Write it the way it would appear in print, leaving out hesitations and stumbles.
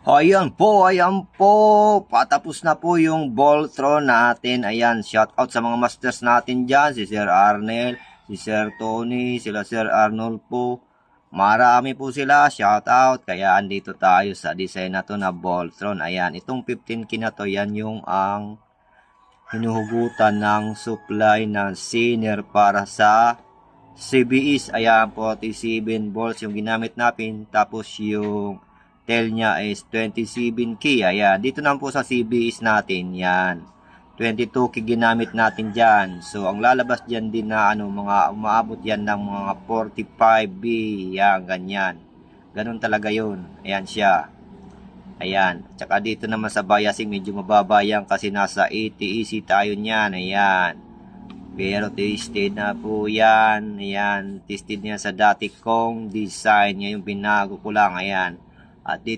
Ayan po. Patapos na po yung Voltron natin. Ayan, shout out sa mga masters natin dyan. Si Sir Arnel, si Sir Tony, sila Sir Arnold po. Marami po sila, shout out. Kaya andito tayo sa design na to na Voltron. Ayan, itong 15K na to, yan yung ang hinuhugutan ng supply ng Siner para sa CBS. Ayan, 47 volts yung ginamit natin. Tapos yung tel niya is 27K. Ayan, dito naman po sa CBS natin. Yan, 22K ginamit natin dyan. So, ang lalabas dyan din na mga umaabot yan ng mga 45B. Yan, ganyan. Ganun talaga yun. Ayan siya. Ayan. Tsaka dito naman sa biasing medyo mababa yan kasi nasa 80 EC tayo niyan. Ayan. Pero tested na po yan. Ayan. Tested niya sa dati kong design. Ngayon pinago ko lang. Ayan. At dito